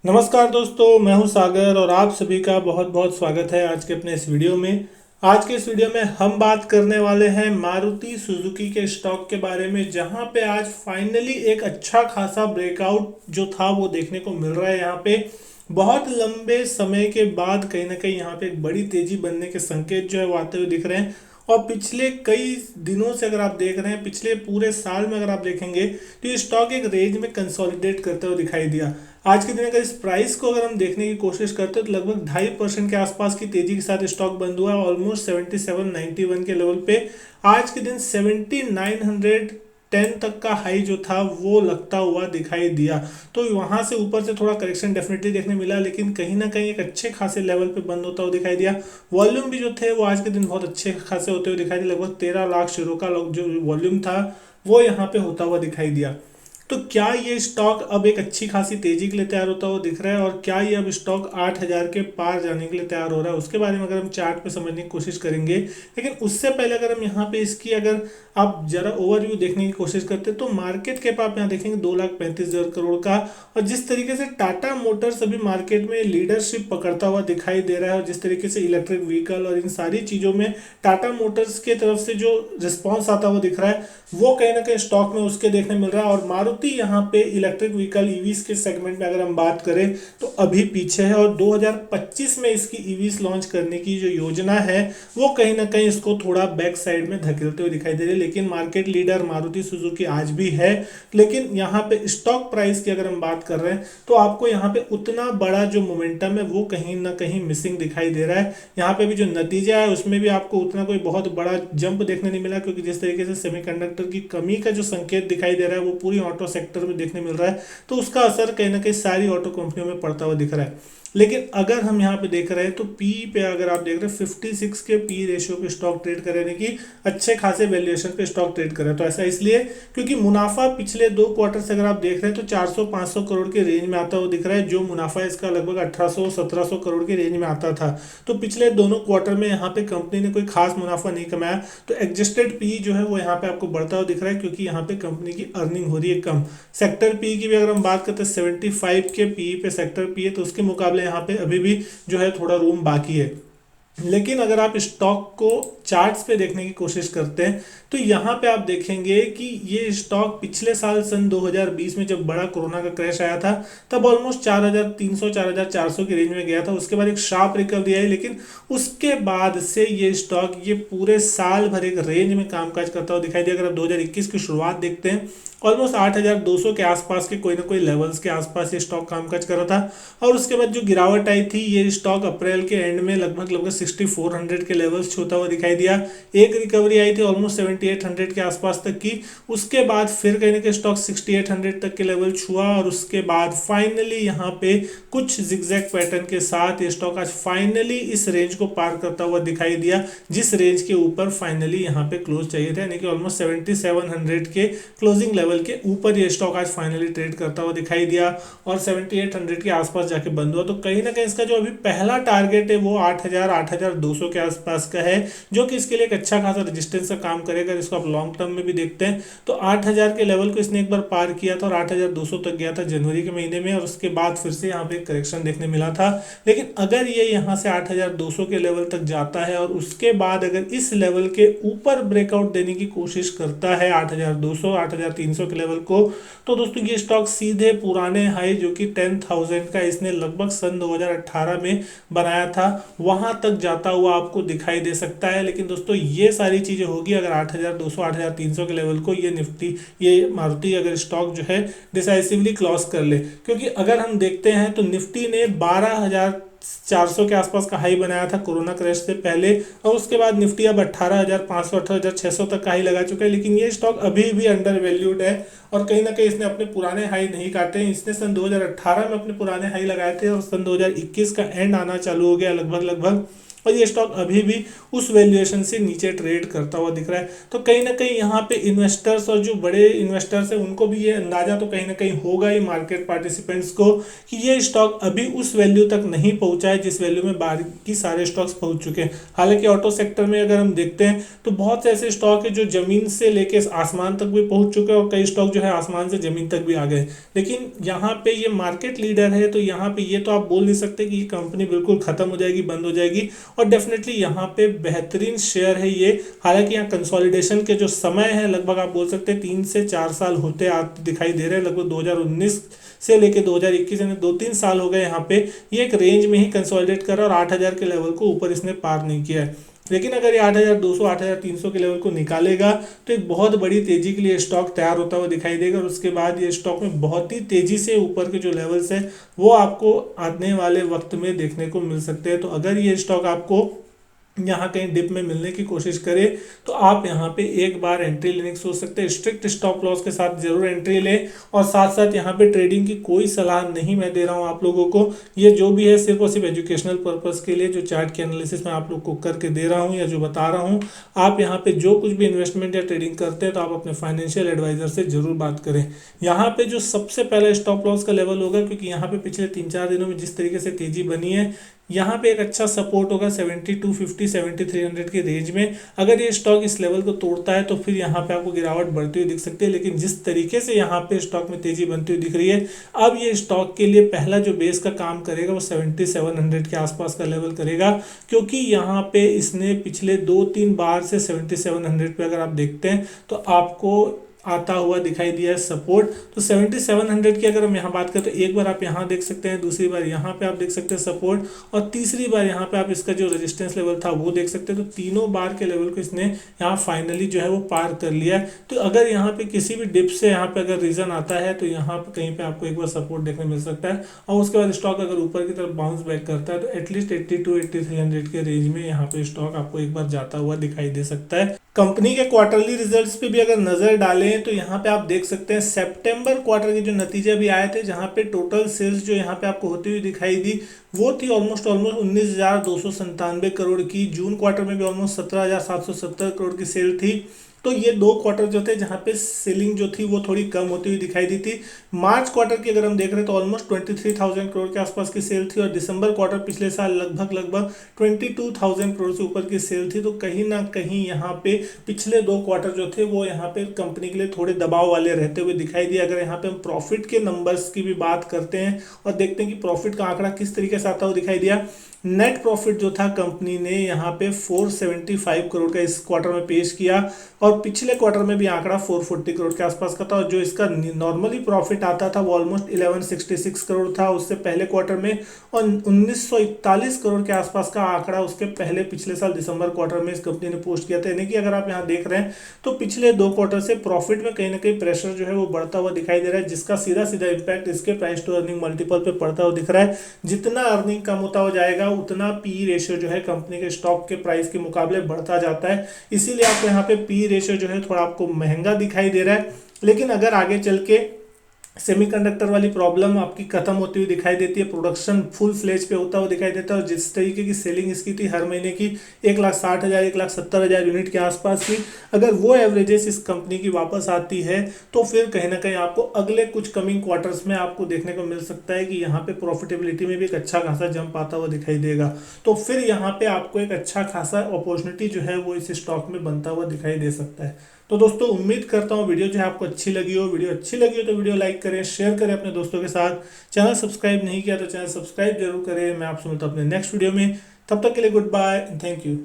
नमस्कार दोस्तों, मैं हूं सागर और आप सभी का बहुत बहुत स्वागत है आज के अपने इस वीडियो में। आज के इस वीडियो में हम बात करने वाले हैं मारुति सुजुकी के स्टॉक के बारे में, जहां पे आज फाइनली एक अच्छा खासा ब्रेकआउट जो था वो देखने को मिल रहा है। यहाँ पे बहुत लंबे समय के बाद कहीं ना कहीं यहाँ पे एक बड़ी तेजी बनने के संकेत जो है वो आते हुए दिख रहे हैं। और पिछले कई दिनों से अगर आप देख रहे हैं, पिछले पूरे साल में अगर आप देखेंगे तो ये स्टॉक एक रेंज में कंसोलिडेट करते हुए दिखाई दिया। आज के दिन अगर इस प्राइस को अगर हम देखने की कोशिश करते हैं तो लगभग 2.5% के आसपास की तेजी के साथ स्टॉक बंद हुआ है, ऑलमोस्ट 7791 के लेवल पे। आज के दिन 7910 तक का हाई जो था वो लगता हुआ दिखाई दिया, तो वहां से ऊपर से थोड़ा करेक्शन डेफिनेटली देखने मिला, लेकिन कहीं ना कहीं एक अच्छे खासे लेवल पे बंद होता हुआ दिखाई दिया। वॉल्यूम भी जो थे वो आज के दिन बहुत अच्छे खासे होते हुए दिखाई दिए, लगभग 13 लाख शेयरों का जो वॉल्यूम था वो यहाँ पे होता हुआ दिखाई दिया। तो क्या ये स्टॉक अब एक अच्छी खासी तेजी के लिए तैयार होता हुआ दिख रहा है, और क्या ये अब स्टॉक 8000 के पार जाने के लिए तैयार हो रहा है, उसके बारे में अगर हम चार्ट पे समझने की कोशिश करेंगे। लेकिन उससे पहले अगर हम यहाँ पे इसकी अगर आप जरा ओवरव्यू देखने की कोशिश करते हैं तो मार्केट कैप आप यहाँ देखेंगे 2,35,000 करोड़ का। और जिस तरीके से टाटा मोटर्स अभी मार्केट में लीडरशिप पकड़ता हुआ दिखाई दे रहा है, और जिस तरीके से इलेक्ट्रिक व्हीकल और इन सारी चीज़ों में टाटा मोटर्स के तरफ से जो रिस्पॉन्स आता हुआ दिख रहा है, वो कहीं ना कहीं स्टॉक में उसके देखने मिल रहा है। और मारुति यहाँ पे इलेक्ट्रिक व्हीकल ईवीज के सेगमेंट में अगर हम बात करें तो अभी पीछे है, और 2025 में इसकी ईवीज लॉन्च करने की जो योजना है वो कहीं ना कहीं इसको थोड़ा बैक साइड में धकेलते हुए दिखाई दे रही है। लेकिन मार्केट लीडर मारुति सुजुकी आज भी है। लेकिन यहाँ पे स्टॉक प्राइस की अगर हम बात कर रहे हैं तो आपको यहाँ पे उतना बड़ा जो मोमेंटम है वो कहीं ना कहीं मिसिंग दिखाई दे रहा है। यहाँ पे भी जो नतीजा है उसमें भी आपको उतना कोई बहुत बड़ा जंप देखने नहीं मिला, क्योंकि जिस तरीके से सेमीकंडक्टर की कमी का जो संकेत दिखाई दे रहा है वो पूरी ऑटो सेक्टर में देखने मिल रहा है, तो उसका असर कहीं ना कहीं सारी ऑटो कंपनियों में पड़ता हुआ दिख रहा है। लेकिन अगर हम यहाँ पे देख रहे हैं तो पी पे अगर आप देख रहे हैं 56 के पी रेशियो पे स्टॉक ट्रेड कर रहे हैं, कि अच्छे खासे वैल्यूएशन पे स्टॉक ट्रेड कर रहे हैं। तो ऐसा इसलिए क्योंकि मुनाफा पिछले 2 क्वार्टर से अगर आप देख रहे हैं तो 400-500 करोड़ के रेंज में आता हुआ दिख रहा है, जो मुनाफा इसका लगभग 1800-1700 करोड़ के रेंज में आता था। तो पिछले दोनों क्वार्टर में यहाँ पे कंपनी ने कोई खास मुनाफा नहीं कमाया, तो एडजस्टेड पी जो है वो यहाँ पे आपको बढ़ता हुआ दिख रहा है, क्योंकि यहाँ पे कंपनी की अर्निंग हो रही है कम। सेक्टर पी की भी अगर हम बात करते हैं 75 के पी पे सेक्टर पी है, तो उसके मुकाबले यहाँ पे अभी भी जो है थोड़ा रूम बाकी है। लेकिन अगर आप स्टॉक को चार्ट्स पे देखने की कोशिश करते हैं तो यहाँ पे आप देखेंगे कि ये स्टॉक पिछले साल सन 2020 में जब बड़ा कोरोना का क्रैश आया था तब ऑलमोस्ट 4300 4400 की रेंज में गया था। उसके बाद एक शार्प रिकवरी आई, लेकिन उसके बाद से ये स्टॉक ये पूरे साल भर एक रेंज में कामकाज करता हुआ दिखाई दिया। अगर आप 2021 की शुरुआत देखते हैं, ऑलमोस्ट 8200 के आसपास के कोई ना कोई लेवल्स के आसपास ये स्टॉक कामकाज कर रहा था। और उसके बाद जो गिरावट आई थी, ये स्टॉक अप्रैल के एंड में लगभग 6400 के लेवल्स छूता हुआ दिखाई दिया। एक रिकवरी आई थी ऑलमोस्ट 7800 के आसपास तक की। उसके बाद फिर कहीं ना कहीं स्टॉक 6800 तक के लेवल छुआ, और उसके बाद फाइनली यहाँ पे कुछ जिगजैग पैटर्न के साथ ये स्टॉक आज फाइनली इस रेंज को पार करता हुआ दिखाई दिया, जिस रेंज के ऊपर फाइनली यहाँ पे क्लोज चाहिए था, यानी कि ऑलमोस्ट 7700 के क्लोजिंग लेवल के ऊपर ये स्टॉक आज फाइनली ट्रेड करता हुआ दिखाई दिया, और 7800 के आसपास जाके बंद हुआ। तो कहीं ना कहीं इसका जो अभी पहला टारगेट है वो 8200 के आसपास का है, जो कि इसके लिए एक अच्छा खासा रेजिस्टेंस का काम करेगा। इसको आप लॉन्ग टर्म में भी देखते हैं तो 8000 के लेवल को इसने एक बार पार किया था और 8200 तक गया था जनवरी के महीने में, और उसके बाद फिर से यहाँ पे करेक्शन देखने मिला था। लेकिन अगर ये यहाँ से 8200 के लेवल तक जाता है और उसके बाद अगर इस लेवल के ऊपर ब्रेकआउट देने की कोशिश करता है 8200 8300 के लेवल को, तो दोस्तों ये स्टॉक सीधे पुराने हाई जो कि 10,000 का इसने लगभग सन 2018 में बनाया था, वहां तक जाता हुआ आपको दिखाई दे सकता है। लेकिन दोस्तों ये सारी चीजें होगी अगर 8200 8300 के लेवल को ये मारुति अगर स्टॉक जो है डिसाइसिवली क्रॉस कर ले। क्योंकि अगर हम देखते हैं तो निफ्टी ने 12,400 के आसपास का हाई बनाया था कोरोना क्रैश से पहले, और उसके बाद निफ्टी अब 18,500 18,600 तक का हाई लगा चुका है। लेकिन ये स्टॉक अभी भी अंडर वैल्यूड है, और कहीं ना कहीं इसने अपने पुराने हाई नहीं काटे हैं। इसने सन 2018 में अपने पुराने हाई लगाए थे, और सन 2021 का एंड आना चालू हो गया लगभग, और ये स्टॉक अभी भी उस वैल्यूएशन से नीचे ट्रेड करता हुआ दिख रहा है। तो कहीं ना कहीं यहाँ पे इन्वेस्टर्स और जो बड़े इन्वेस्टर्स हैं उनको भी ये अंदाजा तो कहीं ना कहीं होगा ही, मार्केट पार्टिसिपेंट्स को, कि ये स्टॉक अभी उस वैल्यू तक नहीं पहुंचा पहुंचा है जिस वैल्यू में बाकी सारे स्टॉक्स पहुंच चुके हैं। हालांकि ऑटो सेक्टर में अगर हम देखते हैं तो बहुत से ऐसे स्टॉक है जो जमीन से लेके आसमान तक भी पहुंच चुके हैं और कई स्टॉक जो है आसमान से जमीन तक भी आ गए। लेकिन यहाँ पे ये मार्केट लीडर है तो यहाँ पे ये तो आप बोल नहीं सकते कि ये कंपनी बिल्कुल खत्म हो जाएगी, बंद हो जाएगी। और डेफिनेटली यहाँ पे बेहतरीन शेयर है ये। हालांकि यहाँ कंसोलिडेशन के जो समय है लगभग आप बोल सकते हैं 3 से 4 साल होते आते दिखाई दे रहे हैं। लगभग 2019 से लेके 2021 यानी 2-3 साल हो गए यहाँ पे ये एक रेंज में ही कंसोलिडेट कर रहा है और 8,000 के लेवल को ऊपर इसने पार नहीं किया है। लेकिन अगर ये 8,200 8,300 के लेवल को निकालेगा तो एक बहुत बड़ी तेजी के लिए स्टॉक तैयार होता हुआ दिखाई देगा और उसके बाद ये स्टॉक में बहुत ही तेजी से ऊपर के जो लेवल्स है वो आपको आने वाले वक्त में देखने को मिल सकते हैं। तो अगर ये स्टॉक आपको यहाँ कहीं डिप में मिलने की कोशिश करे तो आप यहाँ पे एक बार एंट्री लेने की सोच सकते हैं। स्ट्रिक्ट स्टॉप लॉस के साथ जरूर एंट्री लें और साथ साथ यहाँ पे ट्रेडिंग की कोई सलाह नहीं मैं दे रहा हूँ आप लोगों को। ये जो भी है सिर्फ और सिर्फ एजुकेशनल पर्पस के लिए जो चार्ट के एनालिसिस में आप लोग को करके दे रहा हूँ या जो बता रहा हूँ। आप यहाँ पे जो कुछ भी इन्वेस्टमेंट या ट्रेडिंग करते हैं तो आप अपने फाइनेंशियल एडवाइजर से जरूर बात करें। यहाँ पे जो सबसे पहला स्टॉप लॉस का लेवल होगा क्योंकि यहाँ पे पिछले 3-4 दिनों में जिस तरीके से तेजी बनी है यहाँ पे एक अच्छा सपोर्ट होगा 7250 7300 की रेंज में। अगर ये स्टॉक इस लेवल को तोड़ता है तो फिर यहाँ पे आपको गिरावट बढ़ती हुई दिख सकती है। लेकिन जिस तरीके से यहाँ पे स्टॉक में तेजी बनती हुई दिख रही है अब ये स्टॉक के लिए पहला जो बेस का काम करेगा वो 7700 के आसपास का लेवल करेगा क्योंकि यहाँ पे इसने पिछले 2-3 बार से 7700 पे अगर आप देखते हैं तो आपको आता हुआ दिखाई दिया है सपोर्ट। तो 7700 की अगर हम यहाँ बात करें तो एक बार आप यहाँ देख सकते हैं, दूसरी बार यहाँ पे आप देख सकते हैं सपोर्ट और तीसरी बार यहाँ पे आप इसका जो रेजिस्टेंस लेवल था वो देख सकते हैं। तो तीनों बार के लेवल को इसने यहाँ फाइनली जो है वो पार कर लिया है। तो अगर यहाँ पे किसी भी डिप से यहाँ पे अगर रीजन आता है तो यहाँ पे कहीं पे आपको एक बार सपोर्ट देखने मिल सकता है और उसके बाद स्टॉक अगर ऊपर की तरफ बाउंस बैक करता है तो एटलीस्ट 82-8300 के रेंज में यहाँ पे स्टॉक आपको एक बार जाता हुआ दिखाई दे सकता है। कंपनी के क्वार्टरली रिजल्ट्स पे भी अगर नजर डालें तो यहाँ पे आप देख सकते हैं सितंबर क्वार्टर के जो नतीजे भी आए थे जहाँ पे टोटल सेल्स जो यहाँ पे आपको होती हुई दिखाई दी वो थी ऑलमोस्ट 19,297 करोड़ की। जून क्वार्टर में भी ऑलमोस्ट 17,770 करोड़ की सेल थी। तो ये 2 क्वार्टर जो थे जहाँ पे सेलिंग जो थी वो थोड़ी कम होती हुई दिखाई दी थी। मार्च क्वार्टर की अगर हम देख रहे हैं तो ऑलमोस्ट 23,000 करोड़ के आसपास की सेल थी और दिसंबर क्वार्टर पिछले साल लगभग 22,000 करोड़ से ऊपर की सेल थी। तो कहीं ना कहीं यहाँ पे पिछले 2 क्वार्टर जो थे वो यहाँ पे कंपनी के लिए थोड़े दबाव वाले रहते हुए दिखाई दिए। अगर यहाँ पे हम प्रॉफिट के नंबर्स की भी बात करते हैं और देखते हैं कि प्रॉफिट का आंकड़ा किस तरीके से आता हुआ दिखाई दिया। नेट प्रॉफिट जो था कंपनी ने यहाँ पे 475 करोड़ का इस क्वार्टर में पेश किया और पिछले क्वार्टर में भी आंकड़ा 440 करोड़ के आसपास का था और जो इसका नॉर्मली प्रॉफिट आता था वो ऑलमोस्ट 1166 करोड़ था उससे पहले क्वार्टर में और 1941 करोड़ के आसपास का आंकड़ा उसके पहले पिछले साल दिसंबर क्वार्टर में इस कंपनी ने पोस्ट किया था। यानी कि अगर आप यहाँ देख रहे हैं तो पिछले 2 क्वार्टर से प्रॉफिट में कहीं ना कहीं प्रेशर जो है वो बढ़ता हुआ दिखाई दे रहा है जिसका सीधा सीधा इम्पैक्ट इसके प्राइस टू अर्निंग मल्टीपल पे पड़ता हुआ दिख रहा है। जितना अर्निंग कम होता हुआ जाएगा उतना पी रेशियो जो है कंपनी के स्टॉक के प्राइस के मुकाबले बढ़ता जाता है। इसीलिए आपको यहाँ पे पी रेशियो जो है थोड़ा आपको महंगा दिखाई दे रहा है। लेकिन अगर आगे चल के सेमीकंडक्टर वाली प्रॉब्लम आपकी खत्म होती हुई दिखाई देती है, प्रोडक्शन फुल फ्लेज पे होता हुआ दिखाई देता है और जिस तरीके की सेलिंग इसकी थी हर महीने की 1,60,000 1,70,000 यूनिट के आसपास की, अगर वो एवरेजेस इस कंपनी की वापस आती है तो फिर कहीं ना कहीं आपको अगले कुछ कमिंग क्वार्टर्स में आपको देखने को मिल सकता है कि यहाँ पे प्रॉफिटेबिलिटी में भी एक अच्छा खासा जंप आता हुआ दिखाई देगा। तो फिर यहाँ पे आपको एक अच्छा खासा अपॉर्चुनिटी जो है वो इस स्टॉक में बनता हुआ दिखाई दे सकता है। तो दोस्तों उम्मीद करता हूँ वीडियो जो है आपको अच्छी लगी हो। वीडियो अच्छी लगी हो तो वीडियो लाइक करें, शेयर करें अपने दोस्तों के साथ। चैनल सब्सक्राइब नहीं किया तो चैनल सब्सक्राइब जरूर करें। मैं आपसे मिलता हूँ अपने नेक्स्ट वीडियो में, तब तक के लिए गुड बाय, थैंक यू।